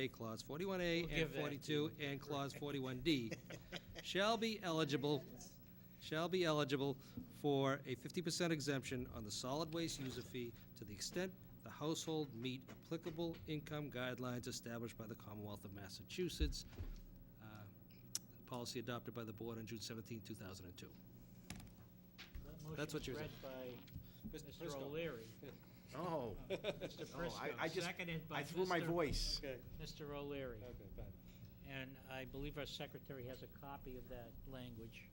41A, Clause 41A, We'll and give that 42, and Clause 41D, shall be eligible for a 50% exemption on the solid waste user fee to the extent the household meet applicable income guidelines established by the Commonwealth of Massachusetts. Policy adopted by the board on June 17, 2002. That's what you're Read by Mr. O'Leary. Oh. Mr. Oh, Prisco, I just, seconded by I threw my Mr. voice. Okay, Mr. O'Leary. okay, fine. And I believe our secretary has a copy of that language.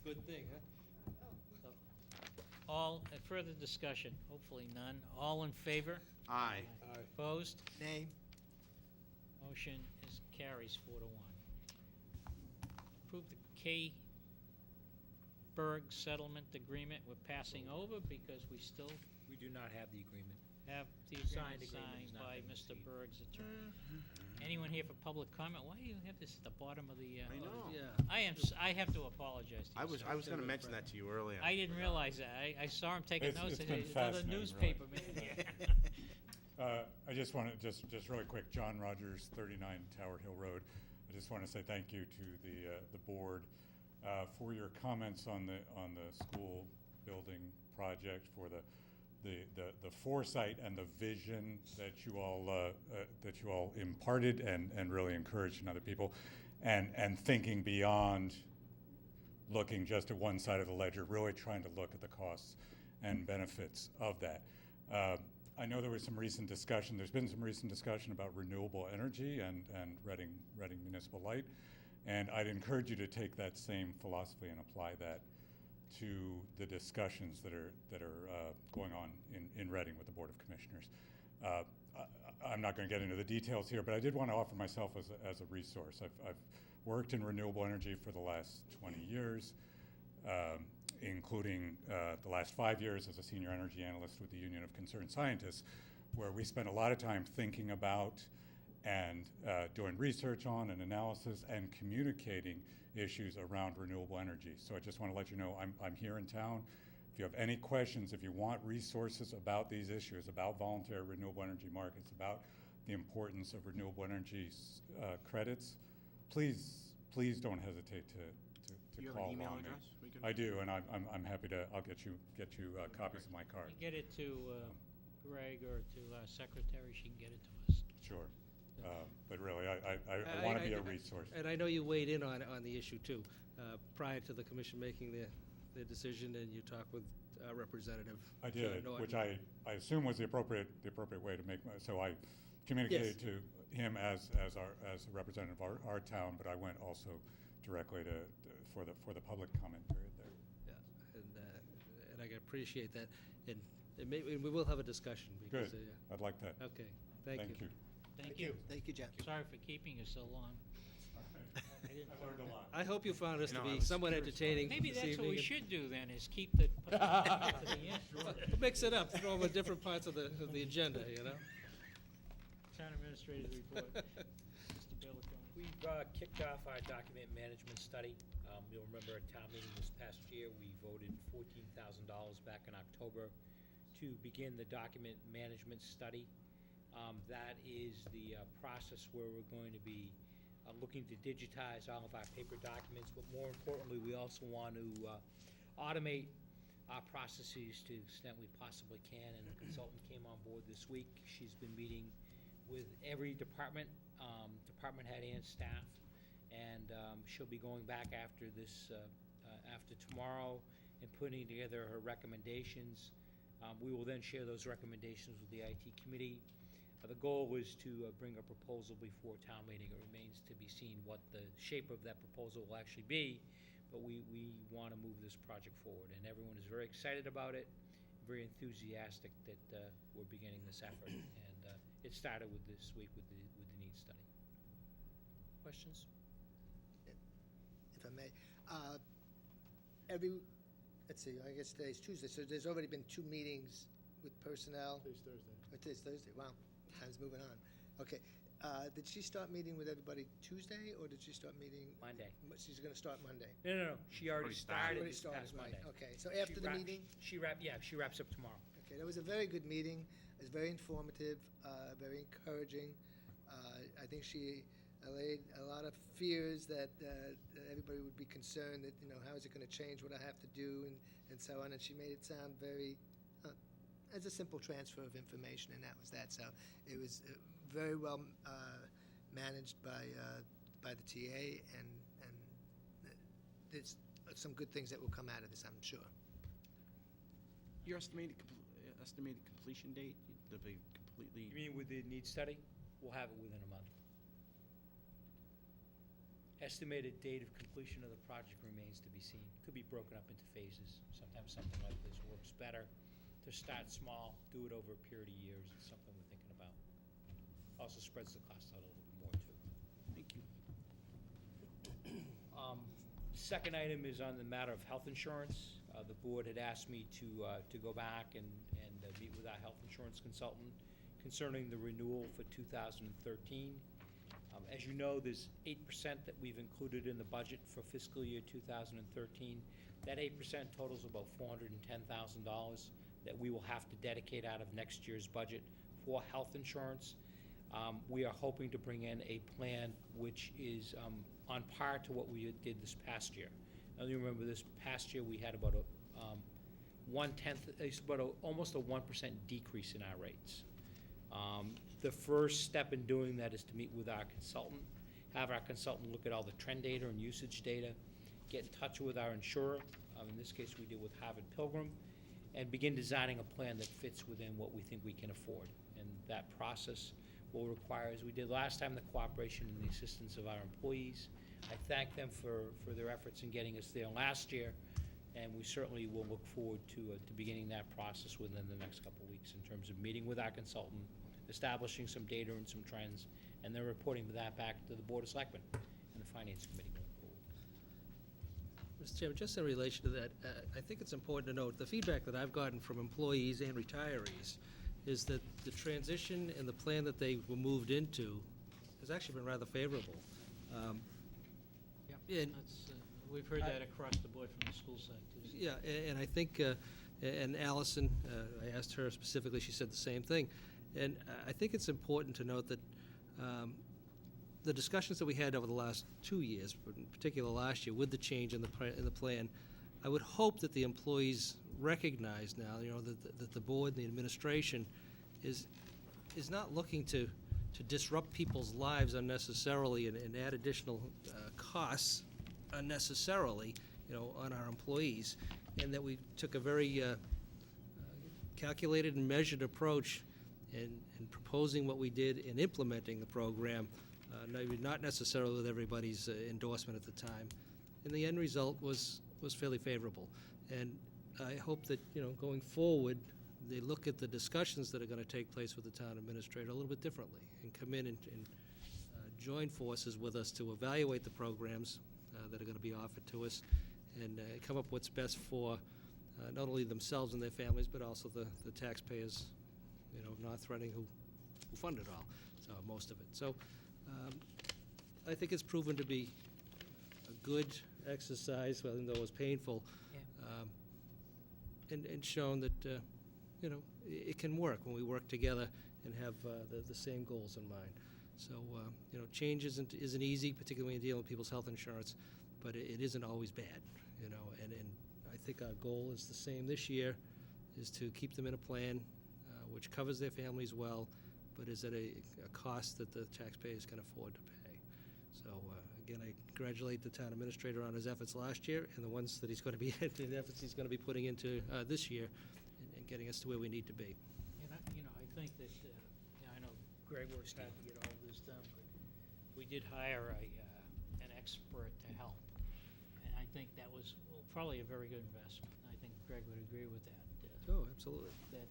Good thing, huh? So, all, further discussion, hopefully none. All in favor? Aye. Opposed? Nay. Motion carries 4-1. Approve the K. Berg settlement agreement we're passing over because we still We do not have the agreement. have the Signed agreement agreement has signed not by been Mr. received. Berg's attorney. Anyone here for public comment? Why do you have this at the bottom of the? I know. Yeah. I have to apologize to you, sir. I was gonna mention that to you earlier. I didn't realize that. I saw him taking It's notes. been Another fascinating, newspaper man. I just want to, just really quick, John Rogers, 39 Tower Hill Road. I just want to say thank you to the board for your comments on the school building project, for the foresight and the vision that you all imparted and really encouraged in other people, and thinking beyond looking just at one side of the ledger, really trying to look at the costs and benefits of that. I know there was some recent discussion, there's been some recent discussion about renewable energy and Reading Municipal Light, and I'd encourage you to take that same philosophy and apply that to the discussions that are going on in Reading with the Board of Commissioners. I'm not going to get into the details here, but I did want to offer myself as a resource. I've worked in renewable energy for the last 20 years, including the last 5 years as a senior energy analyst with the Union of Concerned Scientists, where we spent a lot of time thinking about and doing research on and analysis and communicating issues around renewable energy. So I just want to let you know I'm here in town. If you have any questions, if you want resources about these issues, about voluntary renewable energy markets, about the importance of renewable energy credits, please don't hesitate to Do you have call an email on me. address? We can- I do, and I'm happy to. I'll get you copies of my card. Get it to Greg or to our secretary. She can get it to us. Sure. But really, I want to be a resource. And I know you weighed in on the issue too, prior to the commission making their decision, and you talked with Representative. I did, Norton. which I assume was the appropriate way to make. So I communicated to him as a representative of our town, but I went also directly for the public comment period there. Yeah, and I appreciate that, and we will have a discussion. Because, Good. I'd like that. Okay, thank you. Thank you. Thank you, John. Sorry for keeping you so long. I didn't I learned a lot. I hope you found us You to know, I be was somewhat curious entertaining Maybe this that's what we evening. should do then, is keep the, put the to the end. Mix it up, throw them in different parts of the agenda, you know? Town administrator's report. Mr. Billicone. We've kicked off our document management study. You'll remember at town meeting this past year, we voted $14,000 back in October to begin the document management study. That is the process where we're going to be looking to digitize all of our paper documents, but more importantly, we also want to automate our processes to the extent we possibly can, and a consultant came on board this week. She's been meeting with every department head and staff, and she'll be going back after this, after tomorrow, and putting together her recommendations. We will then share those recommendations with the IT committee. The goal is to bring a proposal before town meeting. It remains to be seen what the shape of that proposal will actually be, but we want to move this project forward, and everyone is very excited about it, very enthusiastic that we're beginning this effort, and it started with this week with the need study. Questions? If I may. Let's see, I guess today's Tuesday, so there's already been 2 meetings with personnel. Today's Thursday. Today's Thursday, wow, time's moving on. Okay, did she start meeting with everybody Tuesday, or did she start meeting? Monday. She's gonna start Monday. No. She already started Already this started, past right, Monday. okay, so after the meeting? She wraps up tomorrow. Okay, that was a very good meeting. It was very informative, very encouraging. I think she allayed a lot of fears that everybody would be concerned that, how is it going to change what I have to do and so on. And she made it sound very, as a simple transfer of information, and that was that. So it was very well managed by the TA, and there's some good things that will come out of this, I'm sure. Your estimated completion date, they'll be completely. You mean with the need study? We'll have it within a month. Estimated date of completion of the project remains to be seen. Could be broken up into phases. Sometimes something like this works better to start small, do it over a period of years. It's something we're thinking about. Also spreads the cost out a little bit more too. Thank you. Second item is on the matter of health insurance. The board had asked me to go back and meet with our health insurance consultant concerning the renewal for 2013. As you know, there's 8% that we've included in the budget for fiscal year 2013. That 8% totals about $410,000 that we will have to dedicate out of next year's budget for health insurance. We are hoping to bring in a plan which is on par to what we did this past year. Now, you remember this past year we had about almost a 1% decrease in our rates. The first step in doing that is to meet with our consultant, have our consultant look at all the trend data and usage data, get in touch with our insurer, in this case we deal with Harvard Pilgrim, and begin designing a plan that fits within what we think we can afford. And that process will require, as we did last time, the cooperation and the assistance of our employees. I thank them for their efforts in getting us there last year, and we certainly will look forward to beginning that process within the next couple of weeks in terms of meeting with our consultant, establishing some data and some trends, and then reporting that back to the Board of Selectmen and the Finance Committee going forward. Mr. Chairman, just in relation to that, I think it's important to note, the feedback that I've gotten from employees and retirees is that the transition and the plan that they were moved into has actually been rather favorable. Yeah, And we've heard that across the board from the school side, too. yeah, and I think, and Allison, I asked her specifically, she said the same thing. And I think it's important to note that the discussions that we had over the last 2 years, but in particular last year, with the change in the plan, I would hope that the employees recognize now, that the board and the administration is not looking to disrupt people's lives unnecessarily and add additional costs unnecessarily, on our employees, and that we took a very calculated and measured approach in proposing what we did in implementing the program, not necessarily with everybody's endorsement at the time. And the end result was fairly favorable. And I hope that, going forward, they look at the discussions that are going to take place with the town administrator a little bit differently and come in and join forces with us to evaluate the programs that are going to be offered to us and come up with what's best for not only themselves and their families, but also the taxpayers, North Reading who fund it all, so most of it. So I think it's proven to be a good exercise, even though it was painful, and shown that it can work when we work together and have the same goals in mind. So change isn't easy, particularly when you're dealing with people's health insurance, but it isn't always bad. And I think our goal is the same this year, is to keep them in a plan which covers their families well, but is at a cost that the taxpayers can afford to pay. So again, I congratulate the town administrator on his efforts last year and the ones that he's going to be the efforts he's going to be putting into this year and getting us to where we need to be. And I think that, I know Greg works hard to get all this done, but we did hire an expert to help. And I think that was probably a very good investment. I think Greg would agree with that. Oh, absolutely. That,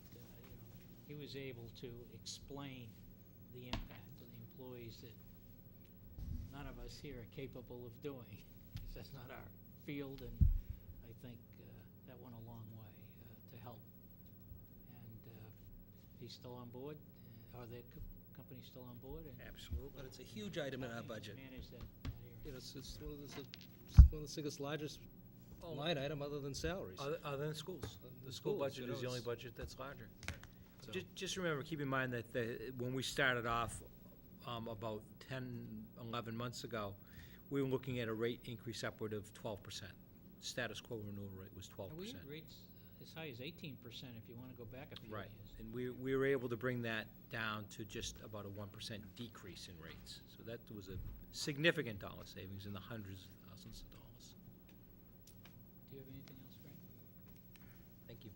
he was able to explain the impact to the employees that none of us here are capable of doing. That's not our field, and I think that went a long way to help. And he's still on board? Are the companies still on board? Absolutely. But it's a huge item in our budget. Manage that area. It's one of the single largest line item other than salaries. Other than schools. The school schools, budget is the only budget that's larger. So- Just remember, keep in mind that when we started off, about 10, 11 months ago, we were looking at a rate increase upward of 12%. Status quo renewal rate was 12%. And we had rates as high as 18% if you want to go back a few Right, years. and we were able to bring that down to just about a 1% decrease in rates. So that was a significant dollar savings in the hundreds of thousands of dollars. Do you have anything else, Frank? Thank you.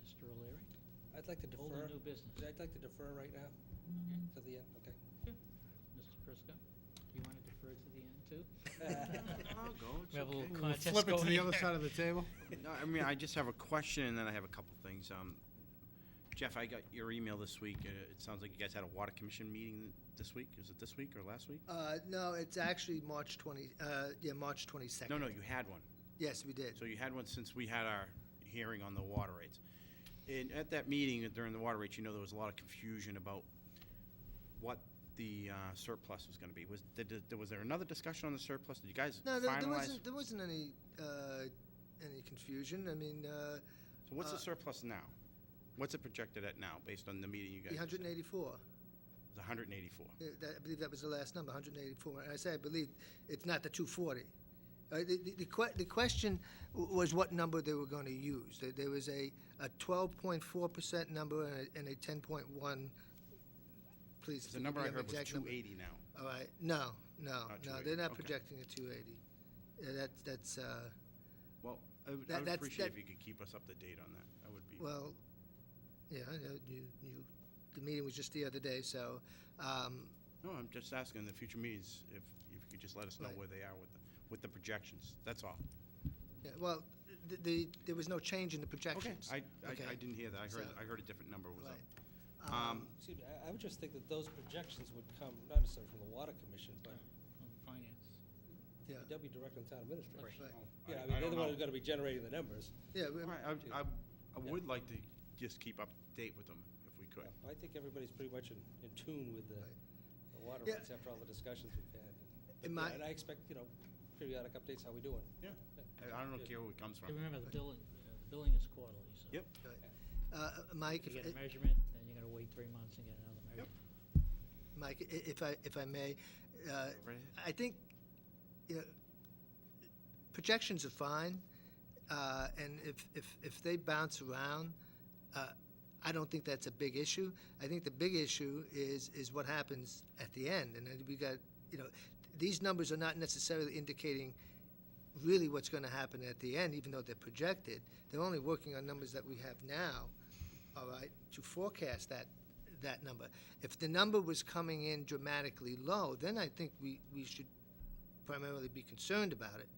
Mr. O'Leary? I'd like to Old defer. and new business. I'd like to defer right now Okay. to the end, okay? Mr. Prisco, you want to defer to the end, too? I'll go, it's We have a little okay. contest Flip it to going the here. other side of the table. No, I mean, I just have a question, and then I have a couple things. Jeff, I got your email this week. It sounds like you guys had a water commission meeting this week. Is it this week or last week? No, it's actually March 22nd. No, you had one. Yes, we did. So you had one since we had our hearing on the water rates. And at that meeting, during the water rates, there was a lot of confusion about what the surplus was gonna be. Was there another discussion on the surplus? Did you guys No, finalize? there wasn't any confusion. I mean, So what's the surplus now? What's it projected at now, based on the meeting you guys? the 184. It's 184. I believe that was the last number, 184. And I say I believe it's not the 240. The question was what number they were going to use. There was a 12.4% number and a 10.1. Please. The number I forgive me, heard was exact number. 280 now. All right. No, they're 280, not okay. projecting a 280. That's Well, I would that's- appreciate that- if you could keep us up to date on that. That would be. well, yeah. I know the meeting was just the other day, so. No, I'm just asking in the future meetings if you could just let us know Right. where they are with the projections. That's all. Yeah, well, there was no change in the projections. I Okay. didn't hear that. So- I heard a different number was up. Right. Excuse me, I would just think that those projections would come, not necessarily from the Water Commission, but From finance. Yeah. DPW Director and Town Administrator. Right. Yeah, I mean, they're the ones who are gonna be generating the numbers. Yeah, All right, I would like to just keep up to date with them if we could. I think everybody's pretty much in tune with the water Yeah. rates after all the discussions we've had. In my- And I expect, periodic updates, how we doing. Yeah. I don't care where it comes Hey, from. remember, the billing is quarterly, so. Yep. Mike, You if, get a measurement, then you gotta wait 3 months and get another measurement. Mike, if I may, Right. I think, projections are fine, and if they bounce around, I don't think that's a big issue. I think the big issue is what happens at the end, and then we got, these numbers are not necessarily indicating really what's going to happen at the end, even though they're projected. They're only working on numbers that we have now, all right, to forecast that number. If the number was coming in dramatically low, then I think we should primarily be concerned about it,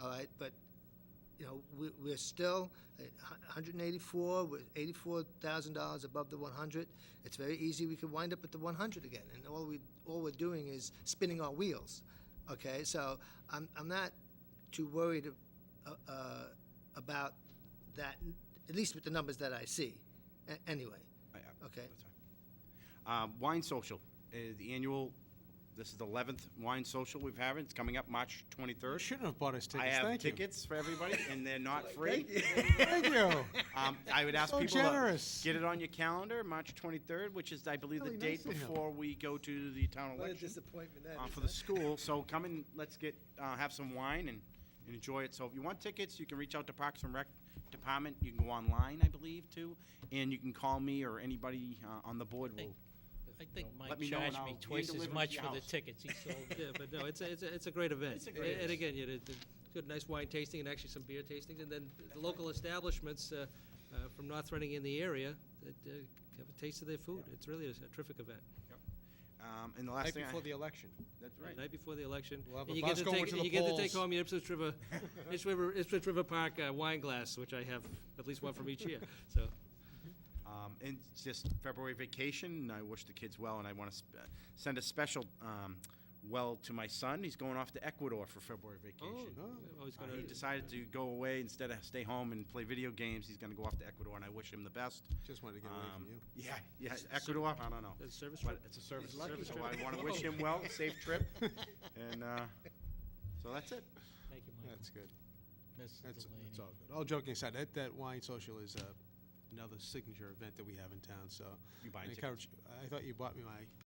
all right? But, we're still at 184, we're $84,000 above the 100. It's very easy, we could wind up at the 100 again, and all we're doing is spinning our wheels, okay? So I'm not too worried about that, at least with the numbers that I see, anyway. Okay. That's fine. Wine Social, the annual, this is the 11th Wine Social we've having. It's coming up March 23rd. You shouldn't have bought us tickets. I have Thank you. tickets for everybody, and they're not free. Thank you. I would ask So people generous. to get it on your calendar, March 23rd, which is, I believe, the Really date nice of him. before we go to the town What a election disappointment that is, for huh? the school. So come and let's have some wine and enjoy it. So if you want tickets, you can reach out to Parks and Rec Department. You can go online, I believe, too, and you can call me or anybody on the board will. I think Let Mike me know and charged me I'll twice as hand-deliver it much to your for the house. tickets he sold. Yeah, but no, it's a great event. It's a great And event. again, the good, nice wine tasting and actually some beer tastings, and then the local establishments from North Reading in the area that have a taste of their food. It's really a terrific event. And the last Right thing before the election. that's The right. night before the election. We'll have And a you get bus to going take- to and the you get to take polls. home your Ipswich River Park wine glass, which I have at least one from each year, so. And it's just February vacation. I wish the kids well, and I want to send a special well to my son. He's going off to Ecuador for February vacation. Always He gonna, decided to go away instead of stay home and play video games. He's going to go off to Ecuador, and I wish him the best. Just wanted to get away from you. Yeah, Ecuador. I don't know, That's a service but trip. it's a service Lucky trip, so trip. I want to wish him well, safe trip, and so that's it. Thank you, Mike. That's good. Mrs. That's Delaney. all good. All joking aside, that wine social is another signature event that we have in town, so. You I buying encourage, I thought you bought me my